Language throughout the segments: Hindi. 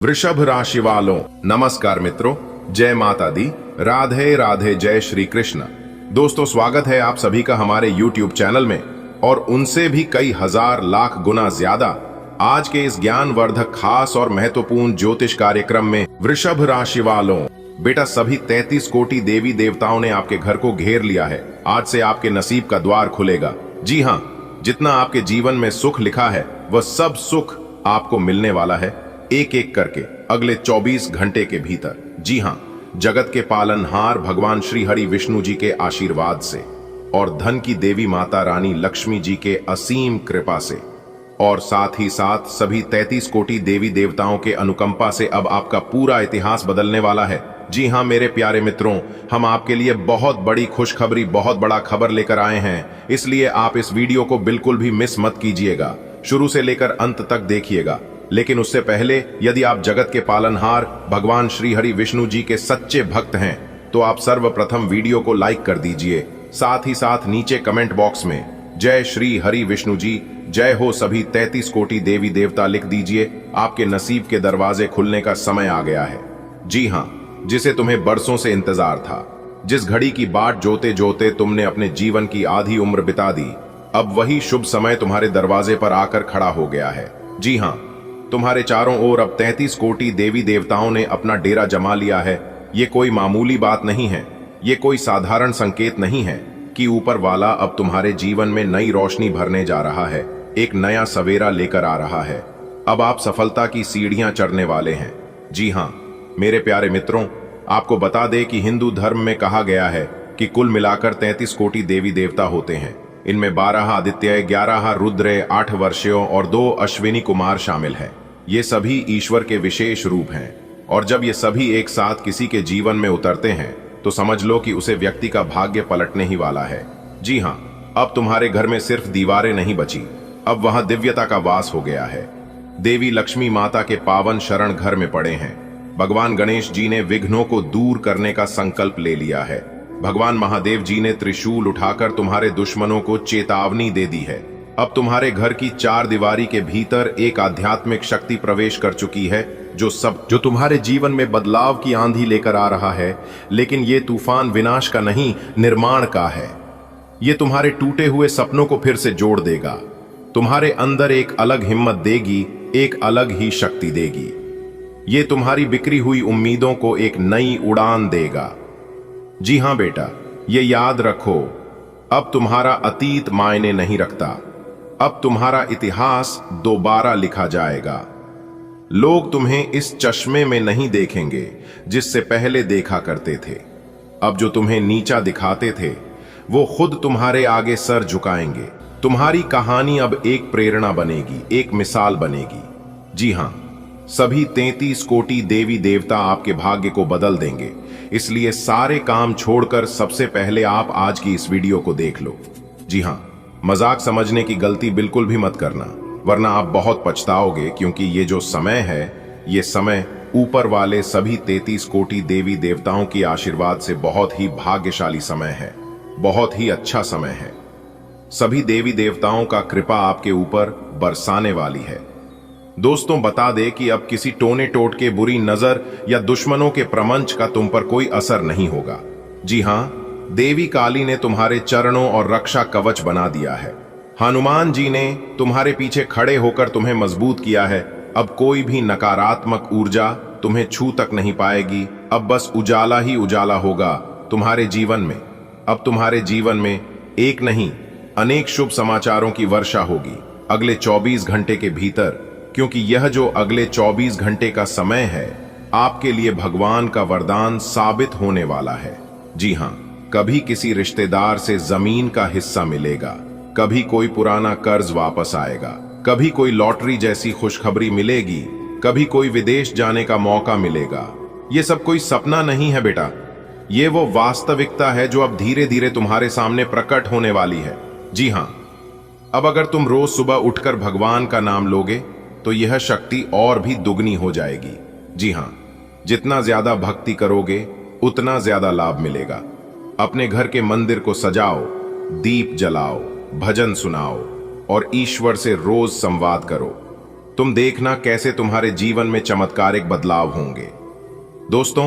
वृषभ राशि वालों नमस्कार मित्रों, जय माता दी, राधे राधे, जय श्री कृष्ण। दोस्तों, स्वागत है आप सभी का हमारे YouTube चैनल में और उनसे भी कई हजार लाख गुना ज्यादा आज के इस ज्ञानवर्धक खास और महत्वपूर्ण ज्योतिष कार्यक्रम में। वृषभ राशि वालों, बेटा सभी 33 कोटि देवी देवताओं ने आपके घर को घेर लिया है। आज से आपके नसीब का द्वार खुलेगा। जी हाँ, जितना आपके जीवन में सुख लिखा है वह सब सुख आपको मिलने वाला है, एक एक करके अगले 24 घंटे के भीतर। जी हाँ, जगत के पालनहार भगवान श्री हरि विष्णु जी के आशीर्वाद से और धन की देवी माता रानी लक्ष्मी जी के असीम कृपा से और साथ ही साथ सभी 33 कोटि देवी देवताओं के अनुकंपा से अब आपका पूरा इतिहास बदलने वाला है। जी हाँ मेरे प्यारे मित्रों, हम आपके लिए बहुत बड़ी खुशखबरी, बहुत बड़ा खबर लेकर आए हैं, इसलिए आप इस वीडियो को बिल्कुल भी मिस मत कीजिएगा, शुरू से लेकर अंत तक देखिएगा। लेकिन उससे पहले यदि आप जगत के पालनहार भगवान श्री हरि विष्णु जी के सच्चे भक्त हैं तो आप सर्वप्रथम वीडियो को लाइक कर दीजिए। साथ ही साथ नीचे कमेंट बॉक्स में जय श्री हरि विष्णु जी, जय हो सभी 33 कोटि देवी देवता लिख दीजिए। आपके नसीब के दरवाजे खुलने का समय आ गया है। जी हाँ, जिसे तुम्हें बरसों से इंतजार था, जिस घड़ी की बाट जोते जोते तुमने अपने जीवन की आधी उम्र बिता दी, अब वही शुभ समय तुम्हारे दरवाजे पर आकर खड़ा हो गया है। जी हाँ, तुम्हारे चारों ओर अब 33 कोटि देवी देवताओं ने अपना डेरा जमा लिया है। ये कोई मामूली बात नहीं है, ये कोई साधारण संकेत नहीं है कि ऊपर वाला अब तुम्हारे जीवन में नई रोशनी भरने जा रहा है, एक नया सवेरा लेकर आ रहा है। अब आप सफलता की सीढ़ियां चढ़ने वाले हैं। जी हाँ मेरे प्यारे मित्रों, आपको बता दें कि हिंदू धर्म में कहा गया है कि कुल मिलाकर 33 कोटि देवी देवता होते हैं। इनमें 12 आदित्य, 11 रुद्र, 8 वर्ष्यों और 2 अश्विनी कुमार शामिल हैं। ये सभी ईश्वर के विशेष रूप हैं और जब ये सभी एक साथ किसी के जीवन में उतरते हैं तो समझ लो कि उसे व्यक्ति का भाग्य पलटने ही वाला है। जी हाँ, अब तुम्हारे घर में सिर्फ दीवारें नहीं बची, अब वहां दिव्यता का वास हो गया है। देवी लक्ष्मी माता के पावन शरण घर में पड़े हैं। भगवान गणेश जी ने विघ्नों को दूर करने का संकल्प ले लिया है। भगवान महादेव जी ने त्रिशूल उठाकर तुम्हारे दुश्मनों को चेतावनी दे दी है। अब तुम्हारे घर की 4 दीवारी के भीतर एक आध्यात्मिक शक्ति प्रवेश कर चुकी है जो तुम्हारे जीवन में बदलाव की आंधी लेकर आ रहा है। लेकिन ये तूफान विनाश का नहीं, निर्माण का है। ये तुम्हारे टूटे हुए सपनों को फिर से जोड़ देगा, तुम्हारे अंदर एक अलग हिम्मत देगी, एक अलग ही शक्ति देगी। ये तुम्हारी बिखरी हुई उम्मीदों को एक नई उड़ान देगा। जी हाँ बेटा, ये याद रखो, अब तुम्हारा अतीत मायने नहीं रखता, अब तुम्हारा इतिहास दोबारा लिखा जाएगा। लोग तुम्हें इस चश्मे में नहीं देखेंगे जिससे पहले देखा करते थे। अब जो तुम्हें नीचा दिखाते थे वो खुद तुम्हारे आगे सर झुकाएंगे। तुम्हारी कहानी अब एक प्रेरणा बनेगी, एक मिसाल बनेगी। जी हाँ, सभी 33 कोटि देवी देवता आपके भाग्य को बदल देंगे। इसलिए सारे काम छोड़कर सबसे पहले आप आज की इस वीडियो को देख लो। जी हाँ, मजाक समझने की गलती बिल्कुल भी मत करना, वरना आप बहुत पछताओगे, क्योंकि ये जो समय है, ये समय ऊपर वाले सभी 33 कोटि देवी देवताओं की आशीर्वाद से बहुत ही भाग्यशाली समय है, बहुत ही अच्छा समय है। सभी देवी देवताओं का कृपा आपके ऊपर बरसाने वाली है। दोस्तों, बता दे कि अब किसी टोने टोटके, बुरी नजर या दुश्मनों के प्रमंच का तुम पर कोई असर नहीं होगा। जी हाँ, देवी काली ने तुम्हारे चरणों और रक्षा कवच बना दिया है। हनुमान जी ने तुम्हारे पीछे खड़े होकर तुम्हें मजबूत किया है। अब कोई भी नकारात्मक ऊर्जा तुम्हें छू तक नहीं पाएगी। अब बस उजाला ही उजाला होगा तुम्हारे जीवन में। अब तुम्हारे जीवन में एक नहीं, अनेक शुभ समाचारों की वर्षा होगी अगले 24 घंटे के भीतर, क्योंकि यह जो अगले 24 घंटे का समय है आपके लिए भगवान का वरदान साबित होने वाला है। जी हाँ, कभी किसी रिश्तेदार से जमीन का हिस्सा मिलेगा, कभी कोई पुराना कर्ज वापस आएगा, कभी कोई लॉटरी जैसी खुशखबरी मिलेगी, कभी कोई विदेश जाने का मौका मिलेगा। ये सब कोई सपना नहीं है बेटा, ये वो वास्तविकता है जो अब धीरे धीरे तुम्हारे सामने प्रकट होने वाली है। जी हाँ, अब अगर तुम रोज सुबह उठकर भगवान का नाम लोगे तो यह शक्ति और भी दुगनी हो जाएगी। जी हाँ, जितना ज्यादा भक्ति करोगे उतना ज्यादा लाभ मिलेगा। अपने घर के मंदिर को सजाओ, दीप जलाओ, भजन सुनाओ और ईश्वर से रोज संवाद करो। तुम देखना कैसे तुम्हारे जीवन में चमत्कारिक बदलाव होंगे। दोस्तों,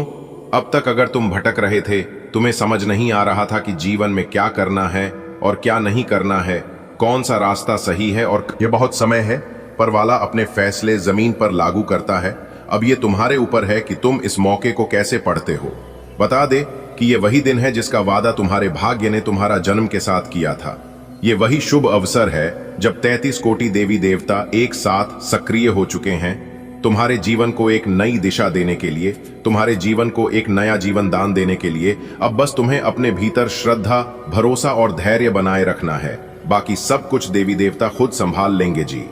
अब तक अगर तुम भटक रहे थे, तुम्हें समझ नहीं आ रहा था कि जीवन में क्या करना है और क्या नहीं करना है, कौन सा रास्ता सही है, और ये बहुत समय है पर वाला अपने फैसले जमीन पर लागू करता है। अब ये तुम्हारे ऊपर है कि तुम इस मौके को कैसे पढ़ते हो। बता दे कि ये वही दिन है जिसका वादा तुम्हारे भाग्य ने तुम्हारा जन्म के साथ किया था। ये वही शुभ अवसर है जब 33 कोटि देवी देवता एक साथ सक्रिय हो चुके हैं तुम्हारे जीवन को एक नई दिशा देने के लिए, तुम्हारे जीवन को एक नया जीवन दान देने के लिए। अब बस तुम्हें अपने भीतर श्रद्धा, भरोसा और धैर्य बनाए रखना है। बाकी सब कुछ देवी देवता खुद संभाल लेंगे जी।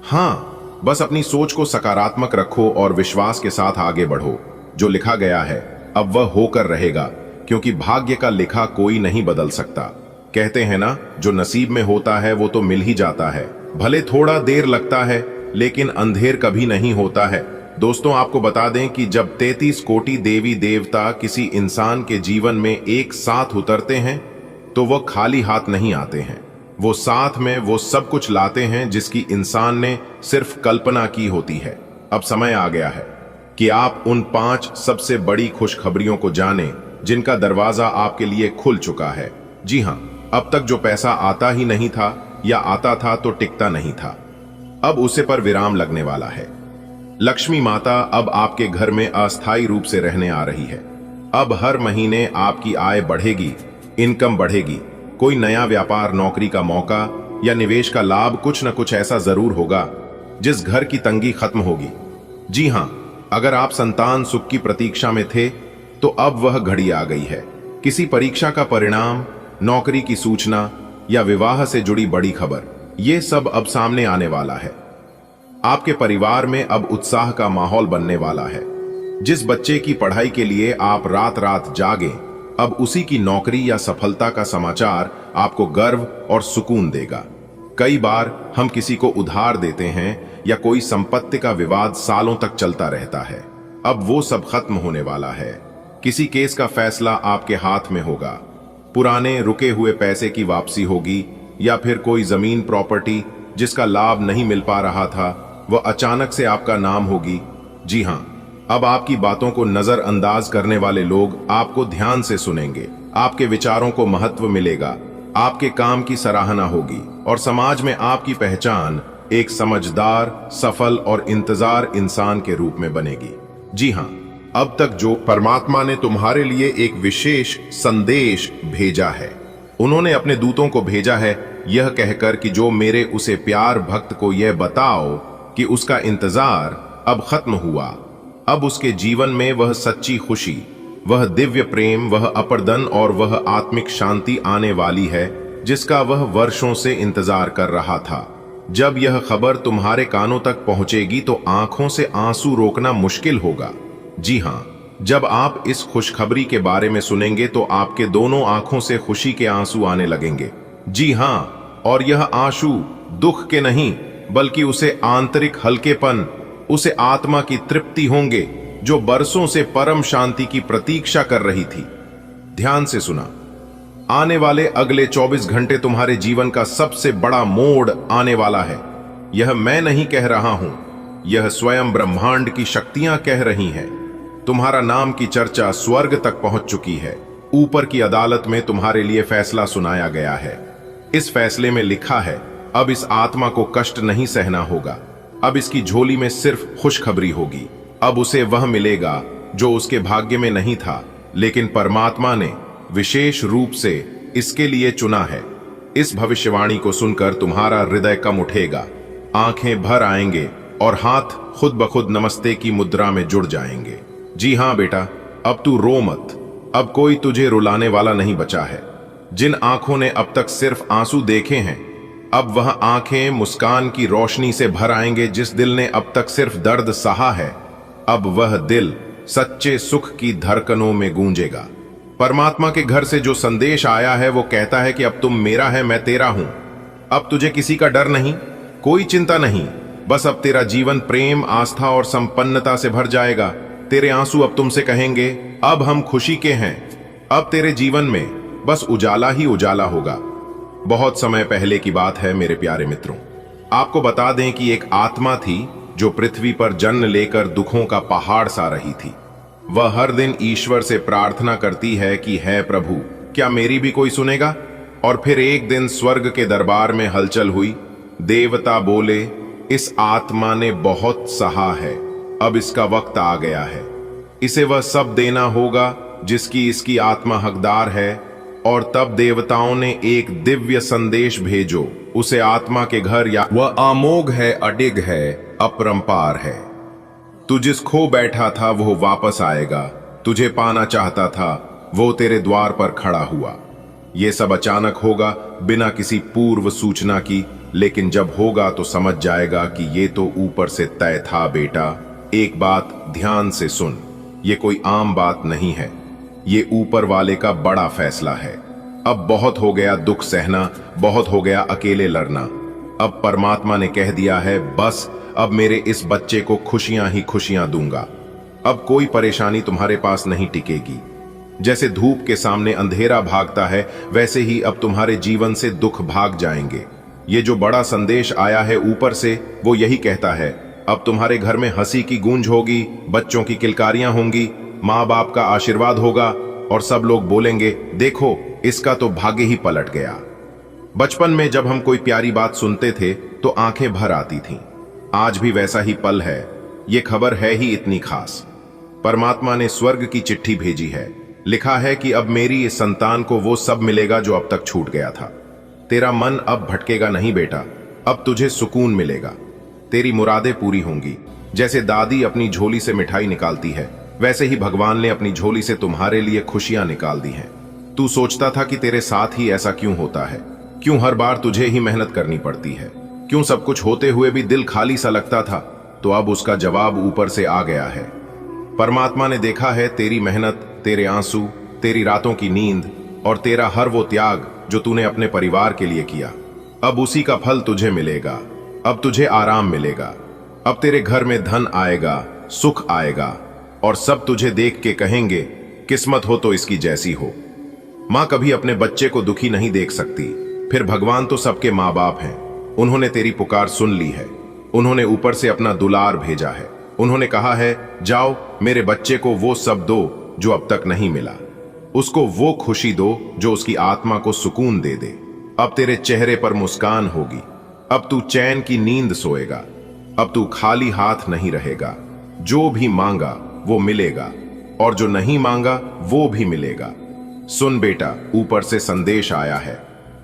हाँ, बस अपनी सोच को सकारात्मक रखो और विश्वास के साथ आगे बढ़ो। जो लिखा गया है अब वह होकर रहेगा, क्योंकि भाग्य का लिखा कोई नहीं बदल सकता। कहते हैं ना, जो नसीब में होता है वो तो मिल ही जाता है, भले थोड़ा देर लगता है लेकिन अंधेर कभी नहीं होता है। दोस्तों, आपको बता दें कि जब 33 कोटि देवी देवता किसी इंसान के जीवन में एक साथ उतरते हैं तो वह खाली हाथ नहीं आते हैं। वो साथ में वो सब कुछ लाते हैं जिसकी इंसान ने सिर्फ कल्पना की होती है। अब समय आ गया है कि आप उन 5 सबसे बड़ी खुशखबरियों को जानें जिनका दरवाजा आपके लिए खुल चुका है। जी हाँ, अब तक जो पैसा आता ही नहीं था या आता था तो टिकता नहीं था, अब उसे पर विराम लगने वाला है। लक्ष्मी माता अब आपके घर में अस्थायी रूप से रहने आ रही है। अब हर महीने आपकी आय बढ़ेगी, इनकम बढ़ेगी। कोई नया व्यापार, नौकरी का मौका या निवेश का लाभ, कुछ न कुछ ऐसा जरूर होगा जिस घर की तंगी खत्म होगी। जी हाँ, अगर आप संतान सुख की प्रतीक्षा में थे तो अब वह घड़ी आ गई है। किसी परीक्षा का परिणाम, नौकरी की सूचना या विवाह से जुड़ी बड़ी खबर, ये सब अब सामने आने वाला है। आपके परिवार में अब उत्साह का माहौल बनने वाला है। जिस बच्चे की पढ़ाई के लिए आप रात रात जागे, अब उसी की नौकरी या सफलता का समाचार आपको गर्व और सुकून देगा। कई बार हम किसी को उधार देते हैं या कोई संपत्ति का विवाद सालों तक चलता रहता है, अब वो सब खत्म होने वाला है। किसी केस का फैसला आपके हाथ में होगा। पुराने रुके हुए पैसे की वापसी होगी या फिर कोई जमीन, प्रॉपर्टी जिसका लाभ नहीं मिल पा रहा था, वह अचानक से आपका नाम होगी। जी हाँ, अब आपकी बातों को नजरअंदाज करने वाले लोग आपको ध्यान से सुनेंगे। आपके विचारों को महत्व मिलेगा, आपके काम की सराहना होगी और समाज में आपकी पहचान एक समझदार, सफल और इंतजार इंसान के रूप में बनेगी। जी हाँ, अब तक जो परमात्मा ने तुम्हारे लिए एक विशेष संदेश भेजा है, उन्होंने अपने दूतों को भेजा है यह कहकर कि जो मेरे उसे प्यार भक्त को यह बताओ कि उसका इंतजार अब खत्म हुआ। अब उसके जीवन में वह सच्ची खुशी, वह दिव्य प्रेम, वह अपर्दन और वह आत्मिक शांति आने वाली है जिसका वह वर्षों से इंतजार कर रहा था। जब यह खबर तुम्हारे कानों तक पहुंचेगी तो आंखों से आंसू रोकना मुश्किल होगा। जी हाँ, जब आप इस खुशखबरी के बारे में सुनेंगे तो आपके दोनों आंखों से खुशी के आंसू आने लगेंगे। जी हाँ, और यह आंसू दुख के नहीं बल्कि उसे आंतरिक हल्केपन, उसे आत्मा की तृप्ति होंगे जो बरसों से परम शांति की प्रतीक्षा कर रही थी। ध्यान से सुना, आने वाले अगले 24 घंटे तुम्हारे जीवन का सबसे बड़ा मोड़ आने वाला है। यह मैं नहीं कह रहा हूं, यह स्वयं ब्रह्मांड की शक्तियां कह रही हैं। तुम्हारा नाम की चर्चा स्वर्ग तक पहुंच चुकी है। ऊपर की अदालत में तुम्हारे लिए फैसला सुनाया गया है। इस फैसले में लिखा है, अब इस आत्मा को कष्ट नहीं सहना होगा। अब इसकी झोली में सिर्फ खुशखबरी होगी। अब उसे वह मिलेगा जो उसके भाग्य में नहीं था, लेकिन परमात्मा ने विशेष रूप से इसके लिए चुना है। इस भविष्यवाणी को सुनकर तुम्हारा हृदय कम उठेगा, आंखें भर आएंगे और हाथ खुद ब खुद नमस्ते की मुद्रा में जुड़ जाएंगे। जी हाँ बेटा, अब तू रो मत। अब कोई तुझे रुलाने वाला नहीं बचा है। जिन आंखों ने अब तक सिर्फ आंसू देखे हैं, अब वह आंखें मुस्कान की रोशनी से भर आएंगे। जिस दिल ने अब तक सिर्फ दर्द सहा है, अब वह दिल सच्चे सुख की धड़कनों में गूंजेगा। परमात्मा के घर से जो संदेश आया है वो कहता है कि अब तुम मेरा है, मैं तेरा हूं। अब तुझे किसी का डर नहीं, कोई चिंता नहीं। बस अब तेरा जीवन प्रेम, आस्था और संपन्नता से भर जाएगा। तेरे आंसू अब तुमसे कहेंगे, अब हम खुशी के हैं। अब तेरे जीवन में बस उजाला ही उजाला होगा। बहुत समय पहले की बात है मेरे प्यारे मित्रों, आपको बता दें कि एक आत्मा थी जो पृथ्वी पर जन्म लेकर दुखों का पहाड़ सा रही थी। वह हर दिन ईश्वर से प्रार्थना करती है कि है प्रभु, क्या मेरी भी कोई सुनेगा। और फिर एक दिन स्वर्ग के दरबार में हलचल हुई। देवता बोले, इस आत्मा ने बहुत सहा है, अब इसका वक्त आ गया है। इसे वह सब देना होगा जिसकी इसकी आत्मा हकदार है। और तब देवताओं ने एक दिव्य संदेश भेजो, उसे आत्मा के घर या वह अमोघ है, अडिग है, अपरंपार है। तू जिस खो बैठा था वो वापस आएगा, तुझे पाना चाहता था वो तेरे द्वार पर खड़ा हुआ। ये सब अचानक होगा, बिना किसी पूर्व सूचना की, लेकिन जब होगा तो समझ जाएगा कि ये तो ऊपर से तय था बेटा। एक बात ध्यान से सुन, ये कोई आम बात नहीं है, ये ऊपर वाले का बड़ा फैसला है। अब बहुत हो गया दुख सहना, बहुत हो गया अकेले लड़ना। अब परमात्मा ने कह दिया है, बस अब मेरे इस बच्चे को खुशियां ही खुशियां दूंगा। अब कोई परेशानी तुम्हारे पास नहीं टिकेगी। जैसे धूप के सामने अंधेरा भागता है, वैसे ही अब तुम्हारे जीवन से दुख भाग जाएंगे। ये जो बड़ा संदेश आया है ऊपर से, वो यही कहता है, अब तुम्हारे घर में हंसी की गूंज होगी, बच्चों की किलकारियां होंगी, माँ बाप का आशीर्वाद होगा और सब लोग बोलेंगे, देखो इसका तो भाग्य ही पलट गया। बचपन में जब हम कोई प्यारी बात सुनते थे तो आंखें भर आती थीं। आज भी वैसा ही पल है। ये खबर है ही इतनी खास। परमात्मा ने स्वर्ग की चिट्ठी भेजी है। लिखा है कि अब मेरी इस संतान को वो सब मिलेगा जो अब तक छूट गया था। तेरा मन अब भटकेगा नहीं बेटा, अब तुझे सुकून मिलेगा, तेरी मुरादें पूरी होंगी। जैसे दादी अपनी झोली से मिठाई निकालती है, वैसे ही भगवान ने अपनी झोली से तुम्हारे लिए खुशियां निकाल दी हैं। तू सोचता था कि तेरे साथ ही ऐसा क्यों होता है, क्यों हर बार तुझे ही मेहनत करनी पड़ती है, क्यों सब कुछ होते हुए भी दिल खाली सा लगता था। तो अब उसका जवाब ऊपर से आ गया है। परमात्मा ने देखा है तेरी मेहनत, तेरे आंसू, तेरी रातों की नींद और तेरा हर वो त्याग जो तूने अपने परिवार के लिए किया। अब उसी का फल तुझे मिलेगा। अब तुझे आराम मिलेगा। अब तेरे घर में धन आएगा, सुख आएगा और सब तुझे देख के कहेंगे, किस्मत हो तो इसकी जैसी हो। मां कभी अपने बच्चे को दुखी नहीं देख सकती, फिर भगवान तो सबके माँ बाप हैं। उन्होंने तेरी पुकार सुन ली है। उन्होंने ऊपर से अपना दुलार भेजा है। उन्होंने कहा है, जाओ मेरे बच्चे को वो सब दो जो अब तक नहीं मिला, उसको वो खुशी दो जो उसकी आत्मा को सुकून दे दे। अब तेरे चेहरे पर मुस्कान होगी। अब तू चैन की नींद सोएगा। अब तू खाली हाथ नहीं रहेगा। जो भी मांगा वो मिलेगा और जो नहीं मांगा वो भी मिलेगा। सुन बेटा, ऊपर से संदेश आया है।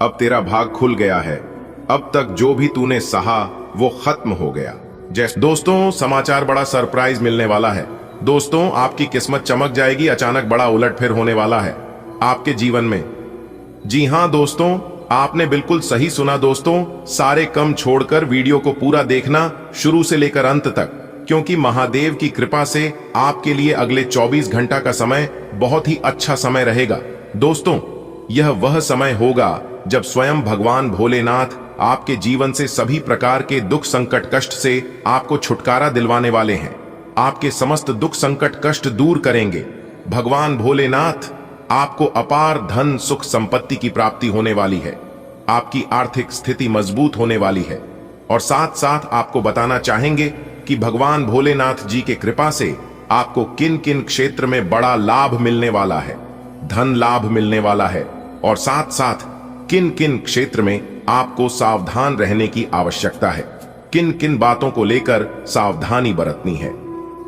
अब तेरा भाग खुल गया है। अब तक जो भी तूने सहा वो खत्म हो गया। जैसे दोस्तों, समाचार बड़ा सरप्राइज मिलने वाला है। दोस्तों, आपकी किस्मत चमक जाएगी। अचानक बड़ा उलटफेर होने वाला है आपके जीवन में। जी हां दोस्तों, आपने बिल्कुल सही सुना दोस्तों। सारे कम छोड़कर वीडियो को पूरा देखना, शुरू से लेकर अंत तक, क्योंकि महादेव की कृपा से आपके लिए अगले 24 घंटा का समय बहुत ही अच्छा समय रहेगा। दोस्तों, यह वह समय होगा जब स्वयं भगवान भोलेनाथ आपके जीवन से सभी प्रकार के दुख संकट कष्ट से आपको छुटकारा दिलवाने वाले हैं। आपके समस्त दुख संकट कष्ट दूर करेंगे। भगवान भोलेनाथ आपको अपार धन सुख संपत्ति की प्राप्ति होने वाली है। आपकी आर्थिक स्थिति मजबूत होने वाली है। और साथ साथ आपको बताना चाहेंगे कि भगवान भोलेनाथ जी के कृपा से आपको किन किन क्षेत्र में बड़ा लाभ मिलने वाला है, धन लाभ मिलने वाला है, और साथ साथ किन किन क्षेत्र में आपको सावधान रहने की आवश्यकता है, किन किन बातों को लेकर सावधानी बरतनी है।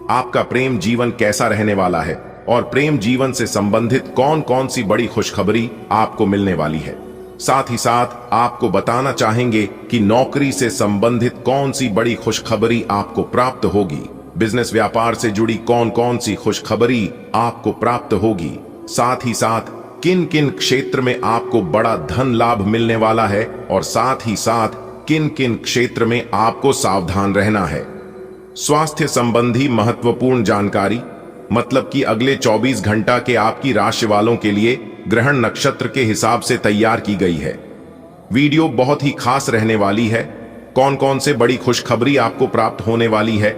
आपका प्रेम जीवन कैसा रहने वाला है और प्रेम जीवन से संबंधित कौन कौन सी बड़ी खुशखबरी आपको मिलने वाली है। साथ ही साथ आपको बताना चाहेंगे कि नौकरी से संबंधित कौन सी बड़ी खुशखबरी आपको प्राप्त होगी, बिजनेस व्यापार से जुड़ी कौन कौन सी खुशखबरी आपको प्राप्त होगी, साथ ही साथ किन किन क्षेत्र में आपको बड़ा धन लाभ मिलने वाला है, और साथ ही साथ किन किन क्षेत्र में आपको सावधान रहना है। स्वास्थ्य संबंधी महत्वपूर्ण जानकारी, मतलब कि अगले 24 घंटा के आपकी राशि वालों के लिए ग्रहण नक्षत्र के हिसाब से तैयार की गई है। वीडियो बहुत ही खास रहने वाली है। कौन कौन से बड़ी खुशखबरी आपको प्राप्त होने वाली है,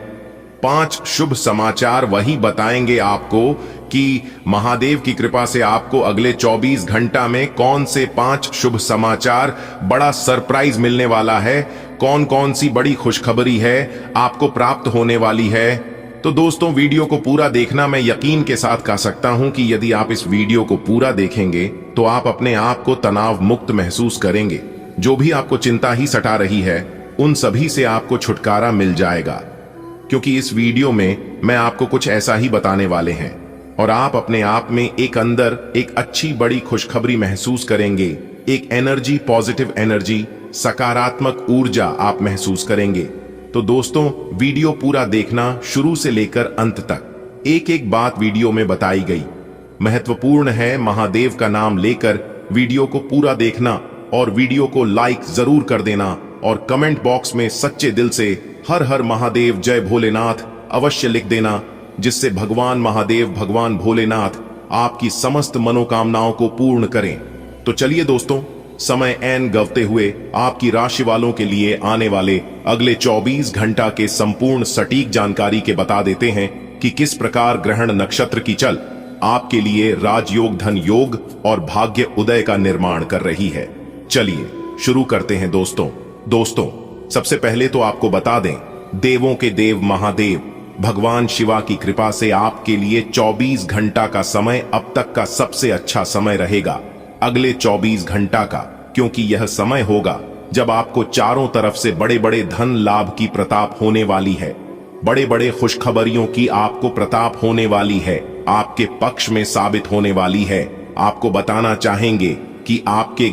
5 शुभ समाचार वही बताएंगे आपको कि महादेव की कृपा से आपको अगले 24 घंटा में कौन से 5 शुभ समाचार बड़ा सरप्राइज मिलने वाला है, कौन कौन सी बड़ी खुशखबरी है आपको प्राप्त होने वाली है। तो दोस्तों वीडियो को पूरा देखना। मैं यकीन के साथ कह सकता हूं कि यदि आप इस वीडियो को पूरा देखेंगे तो आप अपने आप को तनाव मुक्त महसूस करेंगे। जो भी आपको चिंता ही सता रही है उन सभी से आपको छुटकारा मिल जाएगा, क्योंकि इस वीडियो में मैं आपको कुछ ऐसा ही बताने वाले हैं और आप अपने आप में एक अंदर एक अच्छी बड़ी खुशखबरी महसूस करेंगे। एक एनर्जी, पॉजिटिव एनर्जी, सकारात्मक ऊर्जा आप महसूस करेंगे। तो दोस्तों वीडियो पूरा देखना, शुरू से लेकर अंत तक। एक एक बात वीडियो में बताई गई महत्वपूर्ण है। महादेव का नाम लेकर वीडियो को पूरा देखना और वीडियो को लाइक जरूर कर देना और कमेंट बॉक्स में सच्चे दिल से हर हर महादेव, जय भोलेनाथ अवश्य लिख देना, जिससे भगवान महादेव, भगवान भोलेनाथ आपकी समस्त मनोकामनाओं को पूर्ण करें। तो चलिए दोस्तों, समय ऐन गवते हुए आपकी राशि वालों के लिए आने वाले अगले 24 घंटा के संपूर्ण सटीक जानकारी के बता देते हैं कि किस प्रकार ग्रहण नक्षत्र की चल आपके लिए राजयोग, धन योग और भाग्य उदय का निर्माण कर रही है। चलिए शुरू करते हैं दोस्तों सबसे पहले तो आपको बता दें, देवों के देव महादेव भगवान शिवा की कृपा से आपके लिए 24 घंटा का समय अब तक का सबसे अच्छा समय रहेगा। अगले 24 घंटा का, क्योंकि यह समय होगा जब आपको चारों तरफ से बड़े बड़े धन लाभ की प्रताप होने वाली है। बड़े बड़े खुशखबरियों की आपको प्रताप होने वाली है, आपके पक्ष में साबित होने वाली है। आपको बताना चाहेंगे कि आपके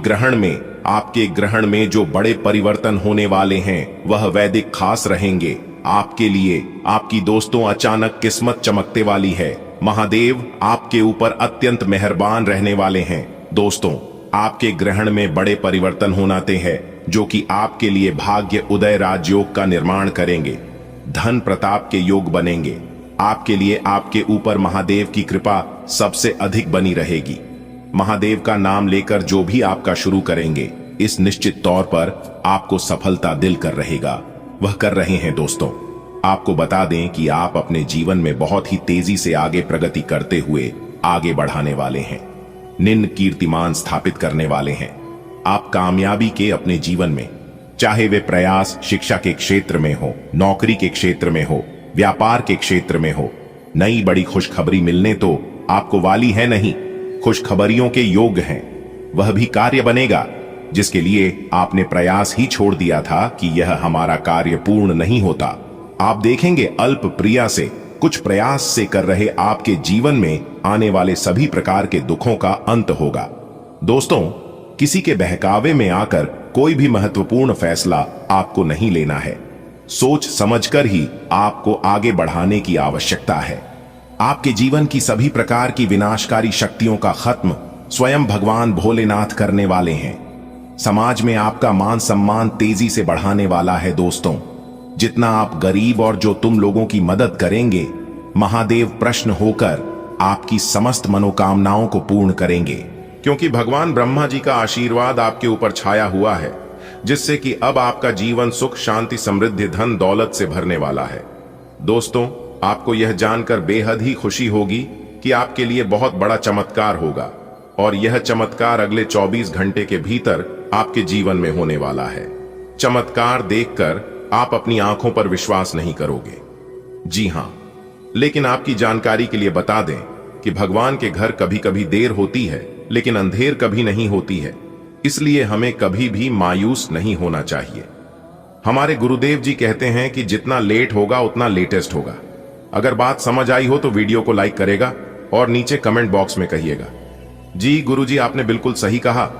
ग्रहण में जो बड़े परिवर्तन होने वाले हैं वह वैदिक खास रहेंगे। आपके लिए आपकी दोस्तों अचानक किस्मत चमकते वाली है। महादेव आपके ऊपर अत्यंत मेहरबान रहने वाले हैं। दोस्तों आपके ग्रहण में बड़े परिवर्तन होनाते हैं जो कि आपके लिए भाग्य उदय, राजयोग का निर्माण करेंगे। धन प्रताप के योग बनेंगे। आपके लिए आपके ऊपर महादेव की कृपा सबसे अधिक बनी रहेगी। महादेव का नाम लेकर जो भी आपका शुरू करेंगे, इस निश्चित तौर पर आपको सफलता दिल कर रहेगा। वह कर रहे हैं दोस्तों। आपको बता दें कि आप अपने जीवन में बहुत ही तेजी से आगे प्रगति करते हुए आगे बढ़ाने वाले हैं, निम्न कीर्तिमान स्थापित करने वाले हैं। आप कामयाबी के अपने जीवन में, चाहे वे प्रयास शिक्षा के क्षेत्र में हो, नौकरी के क्षेत्र में हो, व्यापार के क्षेत्र में हो, नई बड़ी खुशखबरी मिलने तो आपको वाली है नहीं, खुशखबरियों के योग हैं। वह भी कार्य बनेगा जिसके लिए आपने प्रयास ही छोड़ दिया था कि यह हमारा कार्य पूर्ण नहीं होता। आप देखेंगे अल्प प्रिया से कुछ प्रयास से कर रहे आपके जीवन में आने वाले सभी प्रकार के दुखों का अंत होगा। दोस्तों किसी के बहकावे में आकर कोई भी महत्वपूर्ण फैसला आपको नहीं लेना है। सोच समझकर ही आपको आगे बढ़ाने की आवश्यकता है। आपके जीवन की सभी प्रकार की विनाशकारी शक्तियों का खत्म स्वयं भगवान भोलेनाथ करने वाले हैं। समाज में आपका मान सम्मान तेजी से बढ़ाने वाला है। दोस्तों जितना आप गरीब और जो तुम लोगों की मदद करेंगे, महादेव प्रश्न होकर आपकी समस्त मनोकामनाओं को पूर्ण करेंगे, क्योंकि भगवान ब्रह्मा जी का आशीर्वाद आपके ऊपर छाया हुआ है, जिससे कि अब आपका जीवन सुख, शांति, समृद्धि, धन दौलत से भरने वाला है। दोस्तों आपको यह जानकर बेहद ही खुशी होगी कि आपके लिए बहुत बड़ा चमत्कार होगा और यह चमत्कार अगले 24 घंटे के भीतर आपके जीवन में होने वाला है। चमत्कार देखकर आप अपनी आंखों पर विश्वास नहीं करोगे। जी हां, लेकिन आपकी जानकारी के लिए बता दें कि भगवान के घर कभी कभी देर होती है लेकिन अंधेर कभी नहीं होती है, इसलिए हमें कभी भी मायूस नहीं होना चाहिए। हमारे गुरुदेव जी कहते हैं कि जितना लेट होगा उतना लेटेस्ट होगा। अगर बात समझ आई हो तो वीडियो को लाइक करेगा और नीचे कमेंट बॉक्स में कहिएगा। जी गुरुजी आपने बिल्कुल सही कहा।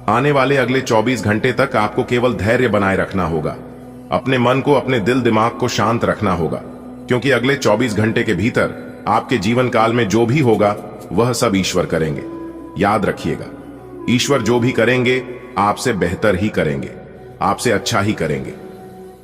आने वाले अगले 24 घंटे तक आपको केवल धैर्य बनाए रखना होगा। अपने मन को, अपने दिल दिमाग को शांत रखना होगा, क्योंकि अगले 24 घंटे के भीतर आपके जीवन काल में जो भी होगा वह सब ईश्वर करेंगे। याद रखिएगा, ईश्वर जो भी करेंगे आपसे बेहतर ही करेंगे, आपसे अच्छा ही करेंगे।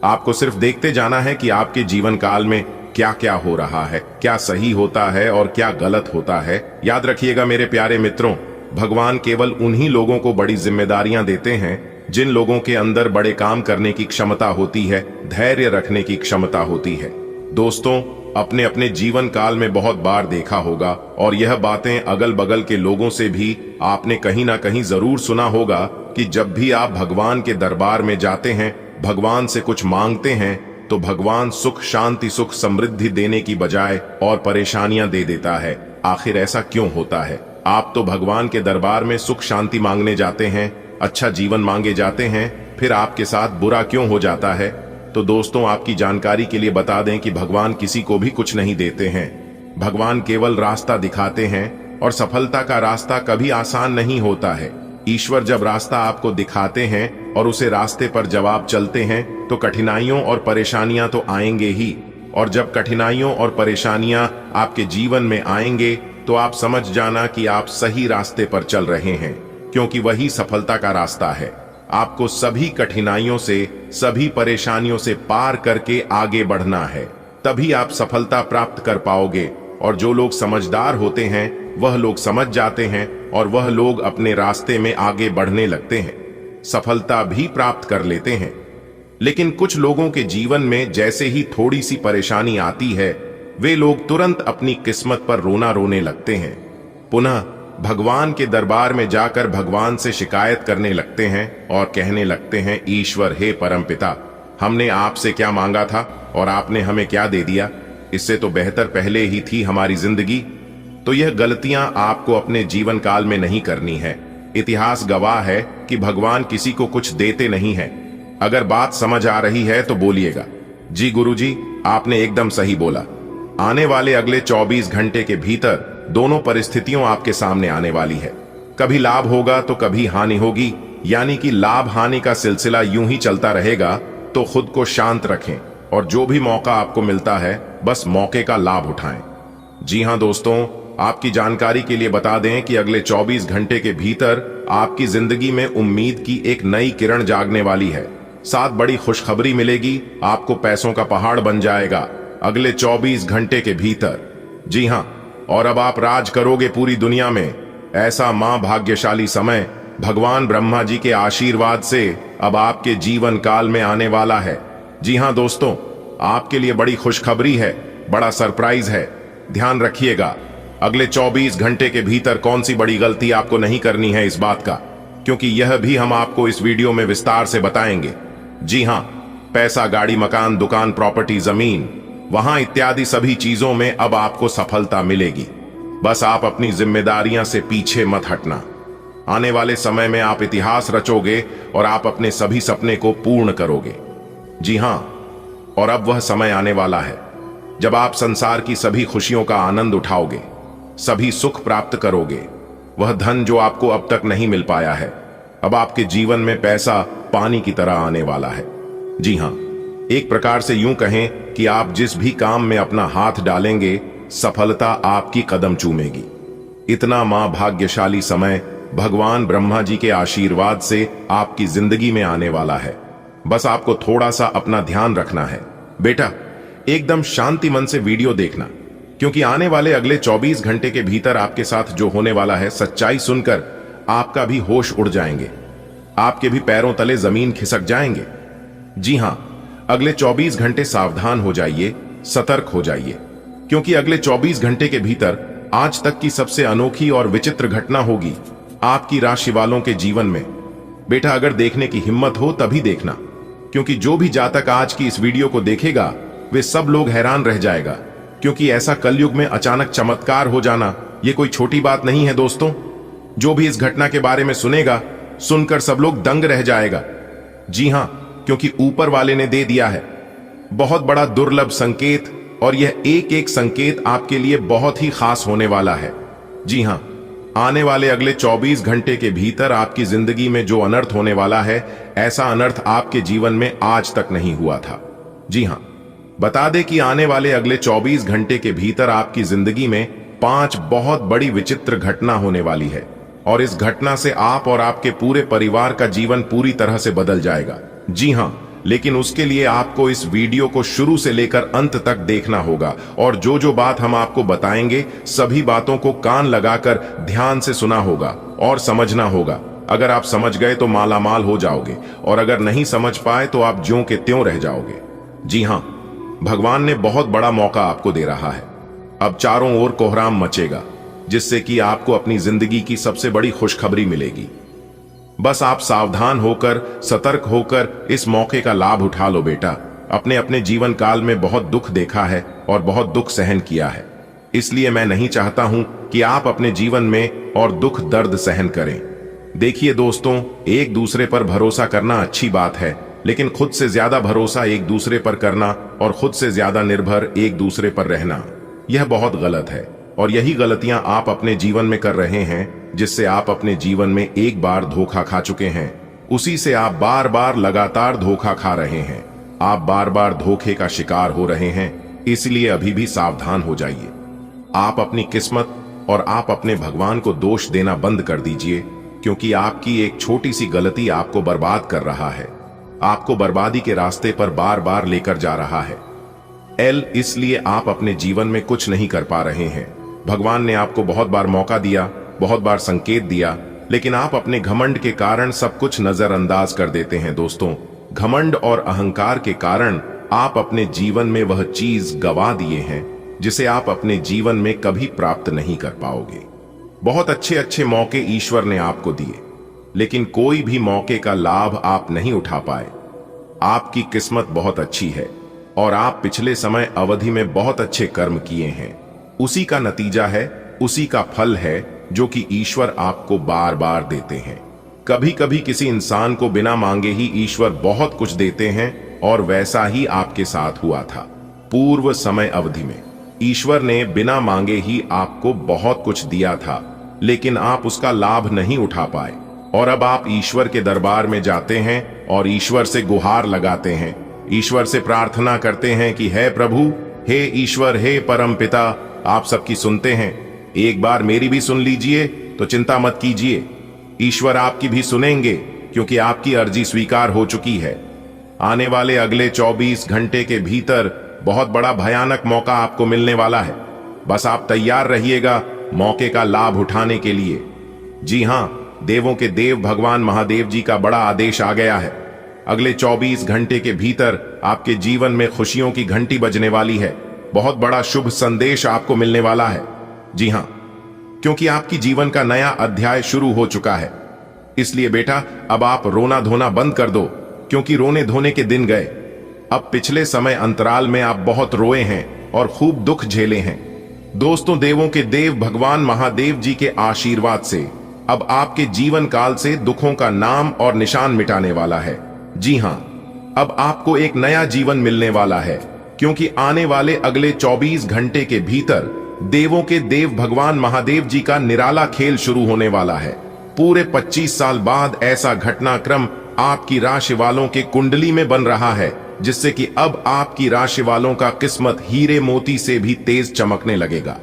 आपको सिर्फ देखते जाना है कि आपके जीवन काल में क्या क्या हो रहा है, क्या सही होता है और क्या गलत होता है। याद रखिएगा मेरे प्यारे मित्रों, भगवान केवल उन्हीं लोगों को बड़ी जिम्मेदारियां देते हैं जिन लोगों के अंदर बड़े काम करने की क्षमता होती है, धैर्य रखने की क्षमता होती है। दोस्तों अपने अपने जीवन काल में बहुत बार देखा होगा और यह बातें अगल बगल के लोगों से भी आपने कहीं ना कहीं जरूर सुना होगा कि जब भी आप भगवान के दरबार में जाते हैं भगवान से कुछ मांगते हैं तो भगवान सुख शांति सुख समृद्धि देने की बजाय और परेशानियां दे देता है। आखिर ऐसा क्यों होता है? आप तो भगवान के दरबार में सुख शांति मांगने जाते हैं, अच्छा जीवन मांगे जाते हैं, फिर आपके साथ बुरा क्यों हो जाता है? तो दोस्तों, आपकी जानकारी के लिए बता दें कि भगवान किसी को भी कुछ नहीं देते हैं। भगवान केवल रास्ता दिखाते हैं और सफलता का रास्ता कभी आसान नहीं होता है। ईश्वर जब रास्ता आपको दिखाते हैं और उसे रास्ते पर जब आप चलते हैं तो कठिनाइयों और परेशानियां तो आएंगे ही, और जब कठिनाइयों और परेशानियां आपके जीवन में आएंगे तो आप समझ जाना कि आप सही रास्ते पर चल रहे हैं, क्योंकि वही सफलता का रास्ता है। आपको सभी कठिनाइयों से, सभी परेशानियों से पार करके आगे बढ़ना है, तभी आप सफलता प्राप्त कर पाओगे। और जो लोग समझदार होते हैं वह लोग समझ जाते हैं और वह लोग अपने रास्ते में आगे बढ़ने लगते हैं, सफलता भी प्राप्त कर लेते हैं। लेकिन कुछ लोगों के जीवन में जैसे ही थोड़ी सी परेशानी आती है, वे लोग तुरंत अपनी किस्मत पर रोना रोने लगते हैं, पुनः भगवान के दरबार में जाकर भगवान से शिकायत करने लगते हैं और कहने लगते हैं, ईश्वर हे परमपिता, हमने आपसे क्या मांगा था और आपने हमें क्या दे दिया? इससे तो बेहतर पहले ही थी हमारी जिंदगी। तो यह गलतियां आपको अपने जीवन काल में नहीं करनी है। इतिहास गवाह है कि भगवान किसी को कुछ देते नहीं है। अगर बात समझ आ रही है तो बोलिएगा, जी गुरुजी, आपने एकदम सही बोला। आने वाले अगले 24 घंटे के भीतर दोनों परिस्थितियों आपके सामने आने वाली है। कभी लाभ होगा तो कभी हानि होगी, यानी कि लाभ हानि का सिलसिला यूं ही चलता रहेगा। तो खुद को शांत रखें और जो भी मौका आपको मिलता है बस मौके का लाभ उठाएं। जी हां दोस्तों, आपकी जानकारी के लिए बता दें कि अगले 24 घंटे के भीतर आपकी जिंदगी में उम्मीद की एक नई किरण जागने वाली है। साथ बड़ी खुशखबरी मिलेगी, आपको पैसों का पहाड़ बन जाएगा अगले 24 घंटे के भीतर। जी हां, और अब आप राज करोगे पूरी दुनिया में। ऐसा मां भाग्यशाली समय भगवान ब्रह्मा जी के आशीर्वाद से अब आपके जीवन काल में आने वाला है। जी हां दोस्तों, आपके लिए बड़ी खुशखबरी है, बड़ा सरप्राइज है। ध्यान रखिएगा, अगले 24 घंटे के भीतर कौन सी बड़ी गलती आपको नहीं करनी है इस बात का, क्योंकि यह भी हम आपको इस वीडियो में विस्तार से बताएंगे। जी हां, पैसा, गाड़ी, मकान, दुकान, प्रॉपर्टी, जमीन, वहां इत्यादि सभी चीजों में अब आपको सफलता मिलेगी। बस आप अपनी जिम्मेदारियां से पीछे मत हटना। आने वाले समय में आप इतिहास रचोगे और आप अपने सभी सपने को पूर्ण करोगे। जी हां, और अब वह समय आने वाला है जब आप संसार की सभी खुशियों का आनंद उठाओगे, सभी सुख प्राप्त करोगे। वह धन जो आपको अब तक नहीं मिल पाया है, अब आपके जीवन में पैसा पानी की तरह आने वाला है। जी हां, एक प्रकार से यूं कहें कि आप जिस भी काम में अपना हाथ डालेंगे, सफलता आपकी कदम चूमेगी। इतना मां भाग्यशाली समय भगवान ब्रह्मा जी के आशीर्वाद से आपकी जिंदगी में आने वाला है। बस आपको थोड़ा सा अपना ध्यान रखना है। बेटा, एकदम शांति मन से वीडियो देखना, क्योंकि आने वाले अगले 24 घंटे के भीतर आपके साथ जो होने वाला है, सच्चाई सुनकर आपका भी होश उड़ जाएंगे, आपके भी पैरों तले जमीन खिसक जाएंगे। जी हां, अगले 24 घंटे सावधान हो जाइए, सतर्क हो जाइए, क्योंकि अगले 24 घंटे के भीतर आज तक की सबसे अनोखी और विचित्र घटना होगी आपकी राशि वालों के जीवन में। बेटा, अगर देखने की हिम्मत हो तभी देखना, क्योंकि जो भी जातक आज की इस वीडियो को देखेगा वे सब लोग हैरान रह जाएगा, क्योंकि ऐसा कलयुग में अचानक चमत्कार हो जाना ये कोई छोटी बात नहीं है दोस्तों। जो भी इस घटना के बारे में सुनेगा, सुनकर सब लोग दंग रह जाएगा। जी हां, क्योंकि ऊपर वाले ने दे दिया है बहुत बड़ा दुर्लभ संकेत, और यह एक एक संकेत आपके लिए बहुत ही खास होने वाला है। जी हां, आने वाले अगले 24 घंटे के भीतर आपकी जिंदगी में जो अनर्थ होने वाला है, ऐसा अनर्थ आपके जीवन में आज तक नहीं हुआ था। जी हां, बता दें कि आने वाले अगले 24 घंटे के भीतर आपकी जिंदगी में 5 बहुत बड़ी विचित्र घटना होने वाली है, और इस घटना से आप और आपके पूरे परिवार का जीवन पूरी तरह से बदल जाएगा। जी हां, लेकिन उसके लिए आपको इस वीडियो को शुरू से लेकर अंत तक देखना होगा, और जो जो बात हम आपको बताएंगे सभी बातों को कान लगाकर ध्यान से सुना होगा और समझना होगा। अगर आप समझ गए तो मालामाल हो जाओगे, और अगर नहीं समझ पाए तो आप ज्यों के त्यों रह जाओगे। जी हां, भगवान ने बहुत बड़ा मौका आपको दे रहा है। अब चारों ओर कोहराम मचेगा, जिससे कि आपको अपनी जिंदगी की सबसे बड़ी खुशखबरी मिलेगी। बस आप सावधान होकर, सतर्क होकर इस मौके का लाभ उठा लो बेटा। अपने अपने जीवन काल में बहुत दुख देखा है और बहुत दुख सहन किया है, इसलिए मैं नहीं चाहता हूं कि आप अपने जीवन में और दुख दर्द सहन करें। देखिए दोस्तों, एक दूसरे पर भरोसा करना अच्छी बात है, लेकिन खुद से ज्यादा भरोसा एक दूसरे पर करना और खुद से ज्यादा निर्भर एक दूसरे पर रहना, यह बहुत गलत है। और यही गलतियां आप अपने जीवन में कर रहे हैं, जिससे आप अपने जीवन में एक बार धोखा खा चुके हैं, उसी से आप बार बार लगातार धोखा खा रहे हैं। आप बार बार धोखे का शिकार हो रहे हैं, इसलिए अभी भी सावधान हो जाइए। आप अपनी किस्मत और आप अपने भगवान को दोष देना बंद कर दीजिए, क्योंकि आपकी एक छोटी सी गलती आपको बर्बाद कर रहा है, आपको बर्बादी के रास्ते पर बार बार लेकर जा रहा है। इसलिए आप अपने जीवन में कुछ नहीं कर पा रहे हैं। भगवान ने आपको बहुत बार मौका दिया, बहुत बार संकेत दिया, लेकिन आप अपने घमंड के कारण सब कुछ नजरअंदाज कर देते हैं। दोस्तों, घमंड और अहंकार के कारण आप अपने जीवन में वह चीज गवा दिए हैं जिसे आप अपने जीवन में कभी प्राप्त नहीं कर पाओगे। बहुत अच्छे अच्छे मौके ईश्वर ने आपको दिए, लेकिन कोई भी मौके का लाभ आप नहीं उठा पाए। आपकी किस्मत बहुत अच्छी है और आप पिछले समय अवधि में बहुत अच्छे कर्म किए हैं। उसी का नतीजा है, उसी का फल है जो कि ईश्वर आपको बार बार देते हैं। कभी कभी किसी इंसान को बिना मांगे ही ईश्वर बहुत कुछ देते हैं, और वैसा ही आपके साथ हुआ था। पूर्व समय अवधि में ईश्वर ने बिना मांगे ही आपको बहुत कुछ दिया था, लेकिन आप उसका लाभ नहीं उठा पाए। और अब आप ईश्वर के दरबार में जाते हैं और ईश्वर से गुहार लगाते हैं, ईश्वर से प्रार्थना करते हैं कि हे प्रभु, हे ईश्वर, हे परम पिता, आप सबकी सुनते हैं, एक बार मेरी भी सुन लीजिए, तो चिंता मत कीजिए, ईश्वर आपकी भी सुनेंगे, क्योंकि आपकी अर्जी स्वीकार हो चुकी है। आने वाले अगले 24 घंटे के भीतर बहुत बड़ा भयानक मौका आपको मिलने वाला है। बस आप तैयार रहिएगा मौके का लाभ उठाने के लिए। जी हां, देवों के देव भगवान महादेव जी का बड़ा आदेश आ गया है। अगले 24 घंटे के भीतर आपके जीवन में खुशियों की घंटी बजने वाली है। बहुत बड़ा शुभ संदेश आपको मिलने वाला है। जी हां, क्योंकि आपकी जीवन का नया अध्याय शुरू हो चुका है। इसलिए बेटा, अब आप रोना धोना बंद कर दो, क्योंकि रोने धोने के दिन गए। अब पिछले समय अंतराल में आप बहुत रोए हैं और खूब दुख झेले हैं। दोस्तों, देवों के देव भगवान महादेव जी के आशीर्वाद से अब आपके जीवन काल से दुखों का नाम और निशान मिटाने वाला है। जी हां, अब आपको एक नया जीवन मिलने वाला है, क्योंकि आने वाले अगले 24 घंटे के भीतर देवों के देव भगवान महादेव जी का निराला खेल शुरू होने वाला है। पूरे 25 साल बाद ऐसा घटनाक्रम आपकी राशि वालों के कुंडली में बन रहा है, जिससे कि अब आपकी राशि वालों का किस्मत हीरे मोती से भी तेज चमकने लगेगा।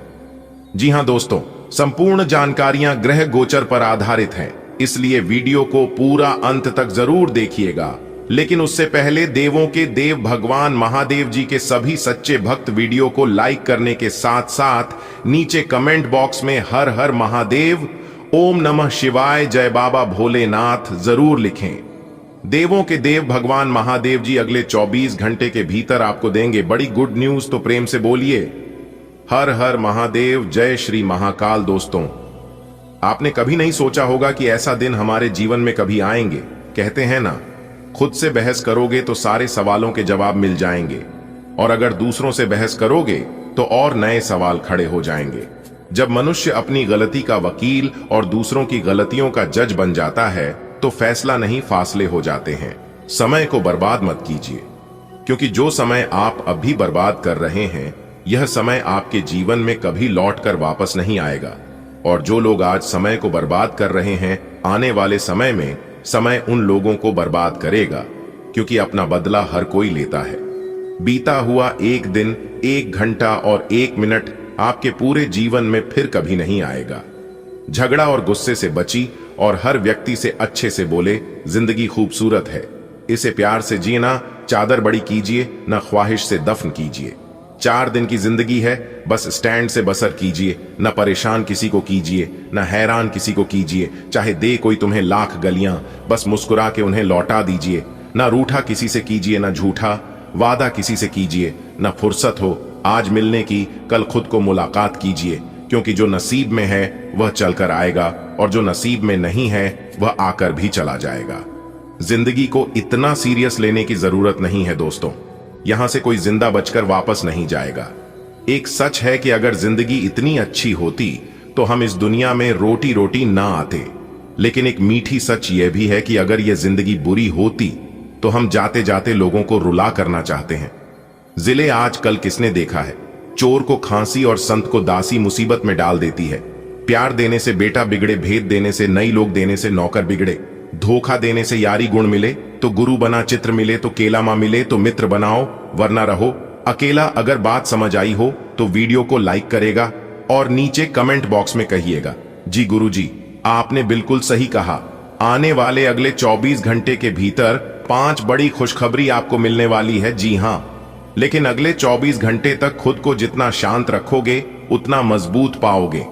जी हां दोस्तों, संपूर्ण जानकारियां ग्रह गोचर पर आधारित हैं, इसलिए वीडियो को पूरा अंत तक जरूर देखिएगा। लेकिन उससे पहले देवों के देव भगवान महादेव जी के सभी सच्चे भक्त वीडियो को लाइक करने के साथ साथ नीचे कमेंट बॉक्स में हर हर महादेव, ओम नमः शिवाय, जय बाबा भोलेनाथ जरूर लिखें। देवों के देव भगवान महादेव जी अगले 24 घंटे के भीतर आपको देंगे बड़ी गुड न्यूज, तो प्रेम से बोलिए हर हर महादेव, जय श्री महाकाल। दोस्तों, आपने कभी नहीं सोचा होगा कि ऐसा दिन हमारे जीवन में कभी आएंगे। कहते हैं ना, खुद से बहस करोगे तो सारे सवालों के जवाब मिल जाएंगे, और अगर दूसरों से बहस करोगे तो और नए सवाल खड़े हो जाएंगे। जब मनुष्य अपनी गलती का वकील और दूसरों की गलतियों का जज बन जाता है, तो फैसला नहीं फासले हो जाते हैं। समय को बर्बाद मत कीजिए, क्योंकि जो समय आप अभी बर्बाद कर रहे हैं, यह समय आपके जीवन में कभी लौट कर वापस नहीं आएगा। और जो लोग आज समय को बर्बाद कर रहे हैं, आने वाले समय में समय उन लोगों को बर्बाद करेगा, क्योंकि अपना बदला हर कोई लेता है। बीता हुआ एक दिन, एक घंटा और एक मिनट आपके पूरे जीवन में फिर कभी नहीं आएगा। झगड़ा और गुस्से से बची और हर व्यक्ति से अच्छे से बोले, जिंदगी खूबसूरत है, इसे प्यार से जीना, चादर बड़ी कीजिए, न ख्वाहिश से दफन कीजिए। 4 दिन की जिंदगी है, बस स्टैंड से बसर कीजिए, न परेशान किसी को कीजिए, न हैरान किसी को कीजिए। चाहे दे कोई तुम्हें लाख गलियां, बस मुस्कुरा के उन्हें लौटा दीजिए। न रूठा किसी से कीजिए, न झूठा वादा किसी से कीजिए। न फुर्सत हो आज मिलने की, कल खुद को मुलाकात कीजिए, क्योंकि जो नसीब में है वह चलकर आएगा और जो नसीब में नहीं है वह आकर भी चला जाएगा। जिंदगी को इतना सीरियस लेने की जरूरत नहीं है दोस्तों। यहां से कोई जिंदा बचकर वापस नहीं जाएगा। एक सच है कि अगर जिंदगी इतनी अच्छी होती तो हम इस दुनिया में रोटी रोटी ना आते। लेकिन एक मीठी सच यह भी है कि अगर यह जिंदगी बुरी होती तो हम जाते जाते लोगों को रुला करना चाहते हैं। जिले आज कल किसने देखा है? चोर को खांसी और संत को दासी मुसीबत में डाल देती है। प्यार देने से बेटा बिगड़े, भेद देने से नई लोग देने से नौकर बिगड़े, धोखा देने से यारी गुण मिले तो गुरु बना, चित्र मिले तो केला मां मिले तो मित्र बनाओ वरना रहो अकेला। अगर बात समझ आई हो तो वीडियो को लाइक करेगा और नीचे कमेंट बॉक्स में कहिएगा, जी गुरुजी आपने बिल्कुल सही कहा। आने वाले अगले 24 घंटे के भीतर 5 बड़ी खुशखबरी आपको मिलने वाली है। जी हां, लेकिन अगले 24 घंटे तक खुद को जितना शांत रखोगे उतना मजबूत पाओगे।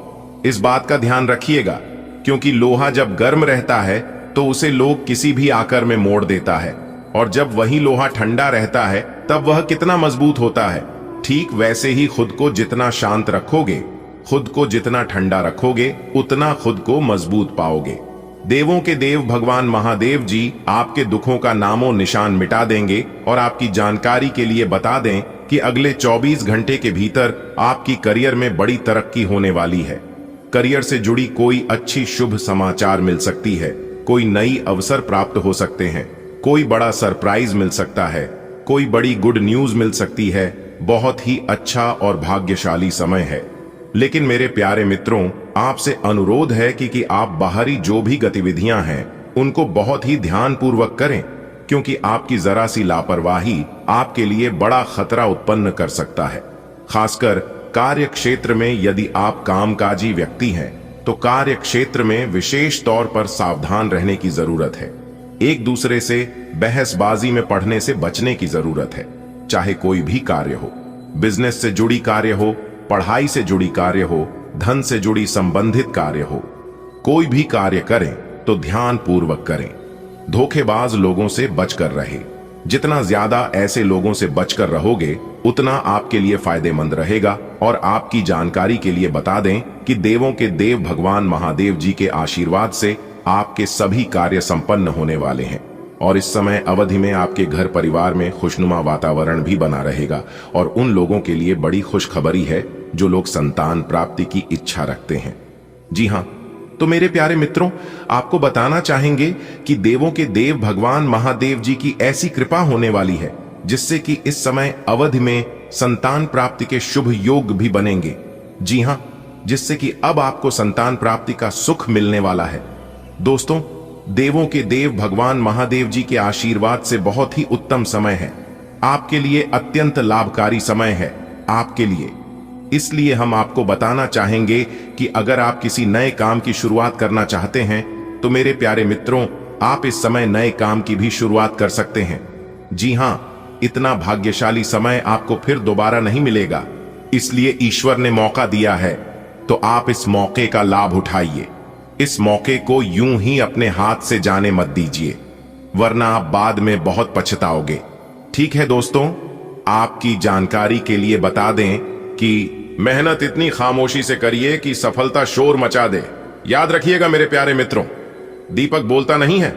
इस बात का ध्यान रखिएगा, क्योंकि लोहा जब गर्म रहता है तो उसे लोग किसी भी आकर में मोड़ देता है, और जब वही लोहा ठंडा रहता है तब वह कितना मजबूत होता है। ठीक वैसे ही खुद को जितना शांत रखोगे, खुद को जितना ठंडा रखोगे, उतना खुद को मजबूत पाओगे। देवों के देव भगवान महादेव जी आपके दुखों का नामो निशान मिटा देंगे और आपकी जानकारी के लिए बता दें कि अगले 24 घंटे के भीतर आपकी करियर में बड़ी तरक्की होने वाली है। करियर से जुड़ी कोई अच्छी शुभ समाचार मिल सकती है, कोई नई अवसर प्राप्त हो सकते हैं, कोई बड़ा सरप्राइज मिल सकता है, कोई बड़ी गुड न्यूज मिल सकती है। बहुत ही अच्छा और भाग्यशाली समय है। लेकिन मेरे प्यारे मित्रों, आपसे अनुरोध है कि आप बाहरी जो भी गतिविधियां हैं उनको बहुत ही ध्यानपूर्वक करें, क्योंकि आपकी जरा सी लापरवाही आपके लिए बड़ा खतरा उत्पन्न कर सकता है। खासकर कार्य क्षेत्र में यदि आप कामकाजी व्यक्ति हैं तो कार्य क्षेत्र में विशेष तौर पर सावधान रहने की जरूरत है। एक दूसरे से बहसबाजी में पढ़ने से बचने की जरूरत है। चाहे कोई भी कार्य हो, बिजनेस से जुड़ी कार्य हो, पढ़ाई से जुड़ी कार्य हो, धन से जुड़ी संबंधित कार्य हो, कोई भी कार्य करें तो ध्यान पूर्वक करें। धोखेबाज लोगों से बचकर रहे। जितना ज्यादा ऐसे लोगों से बचकर रहोगे उतना आपके लिए फायदेमंद रहेगा। और आपकी जानकारी के लिए बता दें कि देवों के देव भगवान महादेव जी के आशीर्वाद से आपके सभी कार्य संपन्न होने वाले हैं। और इस समय अवधि में आपके घर परिवार में खुशनुमा वातावरण भी बना रहेगा। और उन लोगों के लिए बड़ी खुशखबरी है जो लोग संतान प्राप्ति की इच्छा रखते हैं। जी हां, तो मेरे प्यारे मित्रों, आपको बताना चाहेंगे कि देवों के देव भगवान महादेव जी की ऐसी कृपा होने वाली है जिससे कि इस समय अवधि में संतान प्राप्ति के शुभ योग भी बनेंगे। जी हां, जिससे कि अब आपको संतान प्राप्ति का सुख मिलने वाला है। दोस्तों, देवों के देव भगवान महादेव जी के आशीर्वाद से बहुत ही उत्तम समय है। आपके लिए अत्यंत लाभकारी समय है आपके लिए। इसलिए हम आपको बताना चाहेंगे कि अगर आप किसी नए काम की शुरुआत करना चाहते हैं तो मेरे प्यारे मित्रों, आप इस समय नए काम की भी शुरुआत कर सकते हैं। जी हां, इतना भाग्यशाली समय आपको फिर दोबारा नहीं मिलेगा। इसलिए ईश्वर ने मौका दिया है, तो आप इस मौके का लाभ उठाइए। इस मौके को यूं ही अपने हाथ से जाने मत दीजिए, वरना आप बाद में बहुत पछताओगे। ठीक है दोस्तों, आपकी जानकारी के लिए बता दें कि मेहनत इतनी खामोशी से करिए कि सफलता शोर मचा दे। याद रखिएगा मेरे प्यारे मित्रों, दीपक बोलता नहीं है,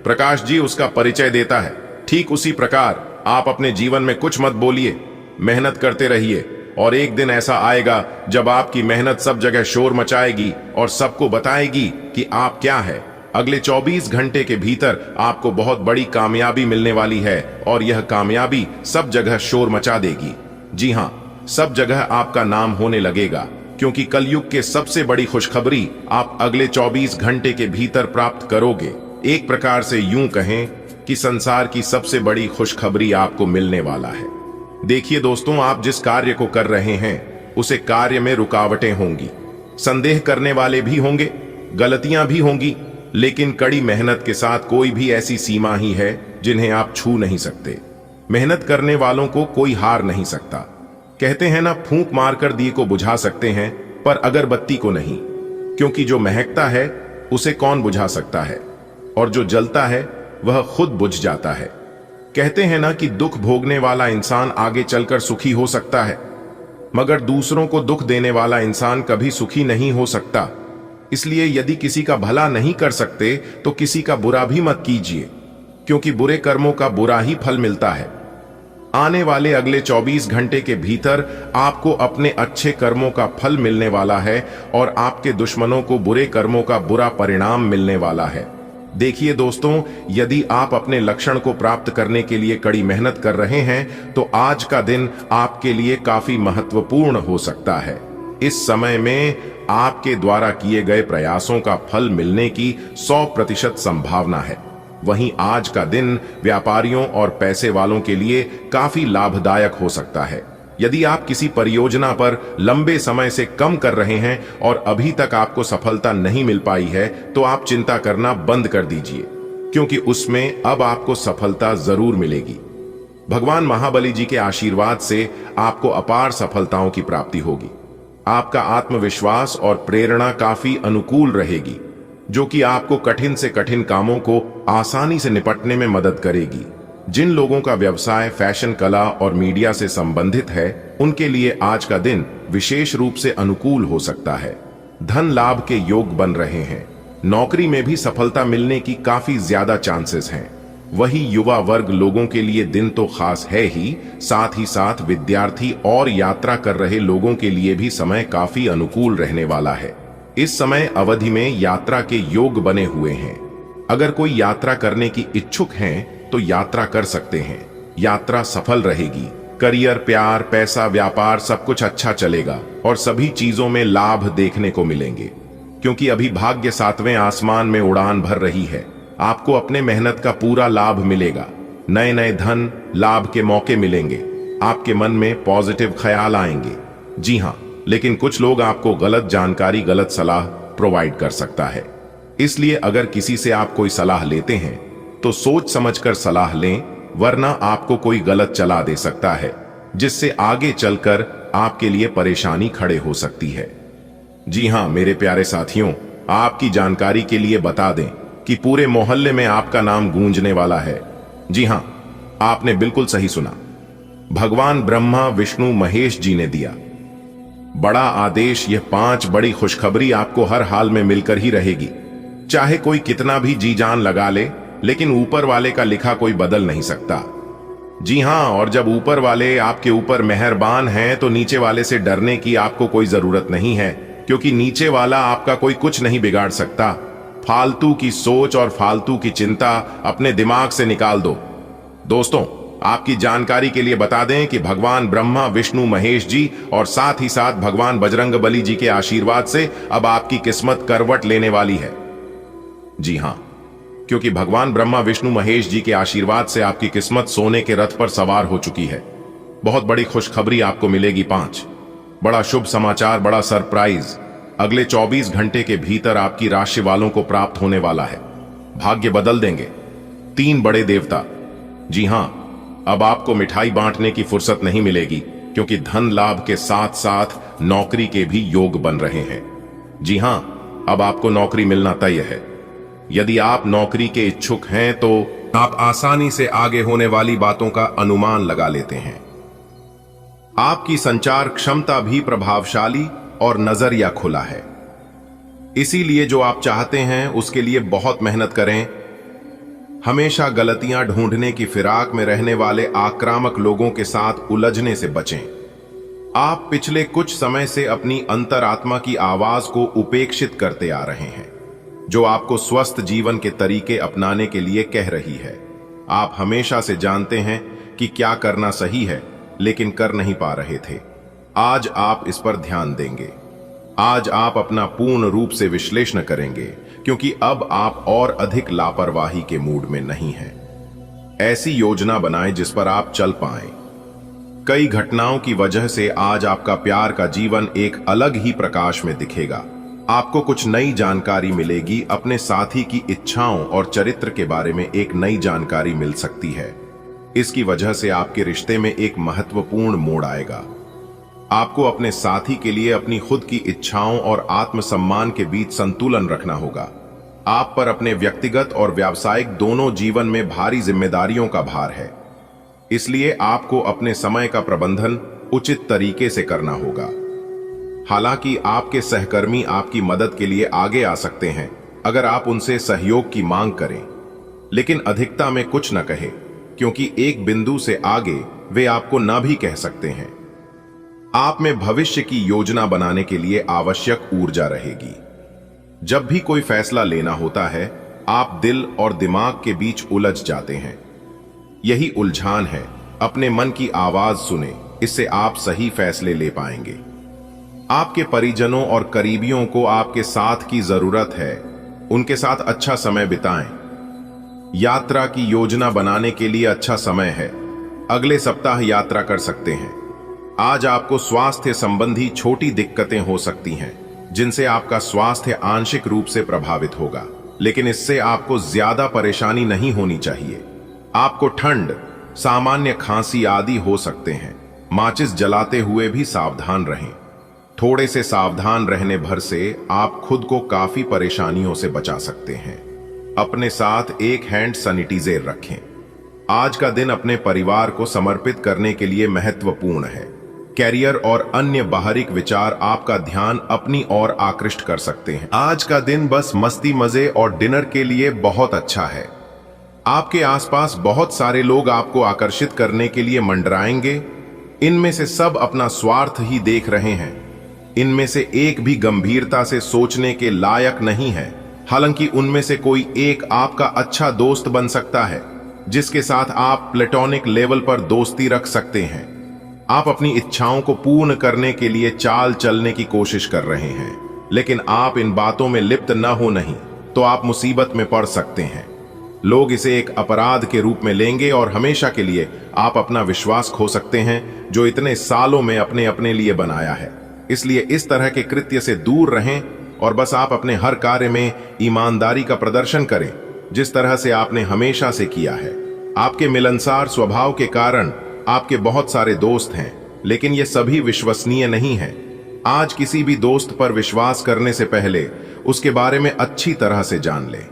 प्रकाश जी उसका परिचय देता है। ठीक उसी प्रकार आप अपने जीवन में कुछ मत बोलिए, मेहनत करते रहिए। और एक दिन ऐसा आएगा जब आपकी मेहनत सब जगह शोर मचाएगी और सबको बताएगी कि आप क्या है। अगले 24 घंटे के भीतर आपको बहुत बड़ी कामयाबी मिलने वाली है और यह कामयाबी सब जगह शोर मचा देगी। जी हां, सब जगह आपका नाम होने लगेगा, क्योंकि कलयुग के सबसे बड़ी खुशखबरी आप अगले 24 घंटे के भीतर प्राप्त करोगे। एक प्रकार से यूं कहें कि संसार की सबसे बड़ी खुशखबरी आपको मिलने वाला है। देखिए दोस्तों, आप जिस कार्य को कर रहे हैं उसे कार्य में रुकावटें होंगी, संदेह करने वाले भी होंगे, गलतियां भी होंगी, लेकिन कड़ी मेहनत के साथ कोई भी ऐसी सीमा ही है जिन्हें आप छू नहीं सकते। मेहनत करने वालों को कोई हार नहीं सकता। कहते हैं ना, फूंक मारकर दिए को बुझा सकते हैं पर अगरबत्ती को नहीं, क्योंकि जो महकता है उसे कौन बुझा सकता है, और जो जलता है वह खुद बुझ जाता है। कहते हैं ना कि दुख भोगने वाला इंसान आगे चलकर सुखी हो सकता है, मगर दूसरों को दुख देने वाला इंसान कभी सुखी नहीं हो सकता। इसलिए यदि किसी का भला नहीं कर सकते तो किसी का बुरा भी मत कीजिए, क्योंकि बुरे कर्मों का बुरा ही फल मिलता है। आने वाले अगले 24 घंटे के भीतर आपको अपने अच्छे कर्मों का फल मिलने वाला है और आपके दुश्मनों को बुरे कर्मों का बुरा परिणाम मिलने वाला है। देखिए दोस्तों, यदि आप अपने लक्ष्य को प्राप्त करने के लिए कड़ी मेहनत कर रहे हैं तो आज का दिन आपके लिए काफी महत्वपूर्ण हो सकता है। इस समय में आपके द्वारा किए गए प्रयासों का फल मिलने की 100% संभावना है। वहीं आज का दिन व्यापारियों और पैसे वालों के लिए काफी लाभदायक हो सकता है। यदि आप किसी परियोजना पर लंबे समय से काम कर रहे हैं और अभी तक आपको सफलता नहीं मिल पाई है तो आप चिंता करना बंद कर दीजिए, क्योंकि उसमें अब आपको सफलता जरूर मिलेगी। भगवान महाबली जी के आशीर्वाद से आपको अपार सफलताओं की प्राप्ति होगी। आपका आत्मविश्वास और प्रेरणा काफी अनुकूल रहेगी, जो कि आपको कठिन से कठिन कामों को आसानी से निपटने में मदद करेगी। जिन लोगों का व्यवसाय फैशन, कला और मीडिया से संबंधित है, उनके लिए आज का दिन विशेष रूप से अनुकूल हो सकता है। धन लाभ के योग बन रहे हैं। नौकरी में भी सफलता मिलने की काफी ज्यादा चांसेस हैं। वही युवा वर्ग लोगों के लिए दिन तो खास है ही, साथ ही साथ विद्यार्थी और यात्रा कर रहे लोगों के लिए भी समय काफी अनुकूल रहने वाला है। इस समय अवधि में यात्रा के योग बने हुए हैं। अगर कोई यात्रा करने की इच्छुक हैं तो यात्रा कर सकते हैं। यात्रा सफल रहेगी। करियर, प्यार, पैसा, व्यापार सब कुछ अच्छा चलेगा और सभी चीजों में लाभ देखने को मिलेंगे, क्योंकि अभी भाग्य 7वें आसमान में उड़ान भर रही है। आपको अपने मेहनत का पूरा लाभ मिलेगा। नए नए धन लाभ के मौके मिलेंगे। आपके मन में पॉजिटिव ख्याल आएंगे। जी हाँ, लेकिन कुछ लोग आपको गलत जानकारी, गलत सलाह प्रोवाइड कर सकता है। इसलिए अगर किसी से आप कोई सलाह लेते हैं तो सोच समझकर सलाह लें, वरना आपको कोई गलत चला दे सकता है, जिससे आगे चलकर आपके लिए परेशानी खड़े हो सकती है। जी हाँ मेरे प्यारे साथियों, आपकी जानकारी के लिए बता दें कि पूरे मोहल्ले में आपका नाम गूंजने वाला है। जी हां, आपने बिल्कुल सही सुना। भगवान ब्रह्मा, विष्णु, महेश जी ने दिया बड़ा आदेश। यह 5 बड़ी खुशखबरी आपको हर हाल में मिलकर ही रहेगी। चाहे कोई कितना भी जी जान लगा ले, लेकिन ऊपर वाले का लिखा कोई बदल नहीं सकता। जी हां, और जब ऊपर वाले आपके ऊपर मेहरबान हैं तो नीचे वाले से डरने की आपको कोई जरूरत नहीं है, क्योंकि नीचे वाला आपका कोई कुछ नहीं बिगाड़ सकता। फालतू की सोच और फालतू की चिंता अपने दिमाग से निकाल दो। दोस्तों, आपकी जानकारी के लिए बता दें कि भगवान ब्रह्मा, विष्णु, महेश जी और साथ ही साथ भगवान बजरंगबली जी के आशीर्वाद से अब आपकी किस्मत करवट लेने वाली है। जी हां, क्योंकि भगवान ब्रह्मा, विष्णु, महेश जी के आशीर्वाद से आपकी किस्मत सोने के रथ पर सवार हो चुकी है। बहुत बड़ी खुशखबरी आपको मिलेगी। 5 बड़ा शुभ समाचार, बड़ा सरप्राइज अगले 24 घंटे के भीतर आपकी राशि वालों को प्राप्त होने वाला है। भाग्य बदल देंगे 3 बड़े देवता। जी हां, अब आपको मिठाई बांटने की फुर्सत नहीं मिलेगी, क्योंकि धन लाभ के साथ साथ नौकरी के भी योग बन रहे हैं। जी हां, अब आपको नौकरी मिलना तय है। यदि आप नौकरी के इच्छुक हैं तो आप आसानी से आगे होने वाली बातों का अनुमान लगा लेते हैं। आपकी संचार क्षमता भी प्रभावशाली और नजरिया खुला है। इसीलिए जो आप चाहते हैं उसके लिए बहुत मेहनत करें। हमेशा गलतियां ढूंढने की फिराक में रहने वाले आक्रामक लोगों के साथ उलझने से बचें। आप पिछले कुछ समय से अपनी अंतरात्मा की आवाज को उपेक्षित करते आ रहे हैं, जो आपको स्वस्थ जीवन के तरीके अपनाने के लिए कह रही है। आप हमेशा से जानते हैं कि क्या करना सही है, लेकिन कर नहीं पा रहे थे। आज आप इस पर ध्यान देंगे। आज आप अपना पूर्ण रूप से विश्लेषण करेंगे, क्योंकि अब आप और अधिक लापरवाही के मूड में नहीं हैं। ऐसी योजना बनाएं जिस पर आप चल पाएं। कई घटनाओं की वजह से आज आपका प्यार का जीवन एक अलग ही प्रकाश में दिखेगा। आपको कुछ नई जानकारी मिलेगी। अपने साथी की इच्छाओं और चरित्र के बारे में एक नई जानकारी मिल सकती है। इसकी वजह से आपके रिश्ते में एक महत्वपूर्ण मोड़ आएगा। आपको अपने साथी के लिए अपनी खुद की इच्छाओं और आत्मसम्मान के बीच संतुलन रखना होगा। आप पर अपने व्यक्तिगत और व्यावसायिक दोनों जीवन में भारी जिम्मेदारियों का भार है, इसलिए आपको अपने समय का प्रबंधन उचित तरीके से करना होगा। हालांकि आपके सहकर्मी आपकी मदद के लिए आगे आ सकते हैं अगर आप उनसे सहयोग की मांग करें, लेकिन अधिकता में कुछ न कहे, क्योंकि एक बिंदु से आगे वे आपको न भी कह सकते हैं। आप में भविष्य की योजना बनाने के लिए आवश्यक ऊर्जा रहेगी। जब भी कोई फैसला लेना होता है, आप दिल और दिमाग के बीच उलझ जाते हैं। यही उलझान है। अपने मन की आवाज सुने, इससे आप सही फैसले ले पाएंगे। आपके परिजनों और करीबियों को आपके साथ की जरूरत है, उनके साथ अच्छा समय बिताएं। यात्रा की योजना बनाने के लिए अच्छा समय है। अगले सप्ताह यात्रा कर सकते हैं। आज आपको स्वास्थ्य संबंधी छोटी दिक्कतें हो सकती हैं, जिनसे आपका स्वास्थ्य आंशिक रूप से प्रभावित होगा, लेकिन इससे आपको ज्यादा परेशानी नहीं होनी चाहिए। आपको ठंड, सामान्य खांसी आदि हो सकते हैं। माचिस जलाते हुए भी सावधान रहें। थोड़े से सावधान रहने भर से आप खुद को काफी परेशानियों से बचा सकते हैं। अपने साथ एक हैंड सैनिटाइजर रखें। आज का दिन अपने परिवार को समर्पित करने के लिए महत्वपूर्ण है। कैरियर और अन्य बाहरिक विचार आपका ध्यान अपनी ओर आकृष्ट कर सकते हैं। आज का दिन बस मस्ती, मजे और डिनर के लिए बहुत अच्छा है। आपके आसपास बहुत सारे लोग आपको आकर्षित करने के लिए मंडराएंगे। इनमें से सब अपना स्वार्थ ही देख रहे हैं। इनमें से एक भी गंभीरता से सोचने के लायक नहीं है। हालांकि उनमें से कोई एक आपका अच्छा दोस्त बन सकता है, जिसके साथ आप प्लेटोनिक लेवल पर दोस्ती रख सकते हैं। आप अपनी इच्छाओं को पूर्ण करने के लिए चाल चलने की कोशिश कर रहे हैं, लेकिन आप इन बातों में लिप्त न हो, नहीं तो आप मुसीबत में पड़ सकते हैं। लोग इसे एक अपराध के रूप में लेंगे और हमेशा के लिए आप अपना विश्वास खो सकते हैं, जो इतने सालों में अपने लिए बनाया है। इसलिए इस तरह के कृत्य से दूर रहें और बस आप अपने हर कार्य में ईमानदारी का प्रदर्शन करें, जिस तरह से आपने हमेशा से किया है। आपके मिलनसार स्वभाव के कारण आपके बहुत सारे दोस्त हैं, लेकिन ये सभी विश्वसनीय नहीं हैं। आज किसी भी दोस्त पर विश्वास करने से पहले उसके बारे में अच्छी तरह से जान लें।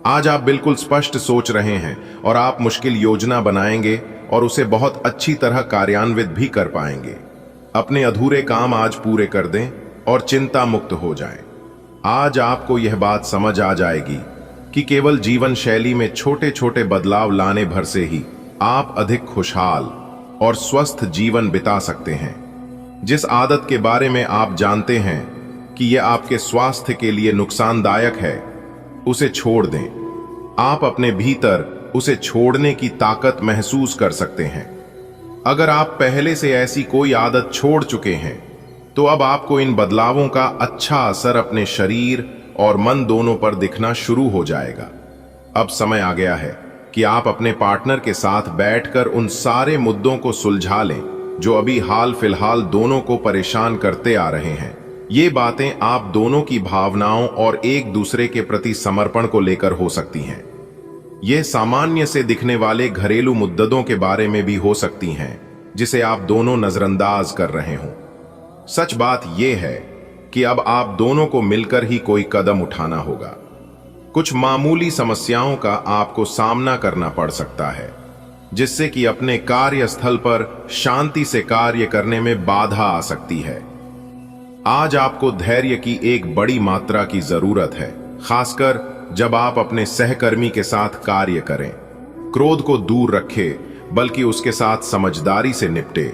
आज आप बिल्कुल स्पष्ट सोच रहे हैं और आप मुश्किल योजना बनाएंगे और उसे बहुत अच्छी तरह कार्यान्वित भी कर पाएंगे। अपने अधूरे काम आज पूरे कर दें और चिंता मुक्त हो जाएं। आज आपको यह बात समझ आ जाएगी कि केवल जीवन शैली में छोटे छोटे बदलाव लाने भर से ही आप अधिक खुशहाल और स्वस्थ जीवन बिता सकते हैं। जिस आदत के बारे में आप जानते हैं कि यह आपके स्वास्थ्य के लिए नुकसानदायक है, उसे छोड़ दें। आप अपने भीतर उसे छोड़ने की ताकत महसूस कर सकते हैं। अगर आप पहले से ऐसी कोई आदत छोड़ चुके हैं, तो अब आपको इन बदलावों का अच्छा असर अपने शरीर और मन दोनों पर दिखना शुरू हो जाएगा। अब समय आ गया है कि आप अपने पार्टनर के साथ बैठकर उन सारे मुद्दों को सुलझा लें जो अभी हाल फिलहाल दोनों को परेशान करते आ रहे हैं। ये बातें आप दोनों की भावनाओं और एक दूसरे के प्रति समर्पण को लेकर हो सकती हैं। ये सामान्य से दिखने वाले घरेलू मुद्दों के बारे में भी हो सकती हैं, जिसे आप दोनों नजरअंदाज कर रहे हों। सच बात यह है कि अब आप दोनों को मिलकर ही कोई कदम उठाना होगा। कुछ मामूली समस्याओं का आपको सामना करना पड़ सकता है, जिससे कि अपने कार्यस्थल पर शांति से कार्य करने में बाधा आ सकती है। आज आपको धैर्य की एक बड़ी मात्रा की जरूरत है, खासकर जब आप अपने सहकर्मी के साथ कार्य करें। क्रोध को दूर रखें, बल्कि उसके साथ समझदारी से निपटे।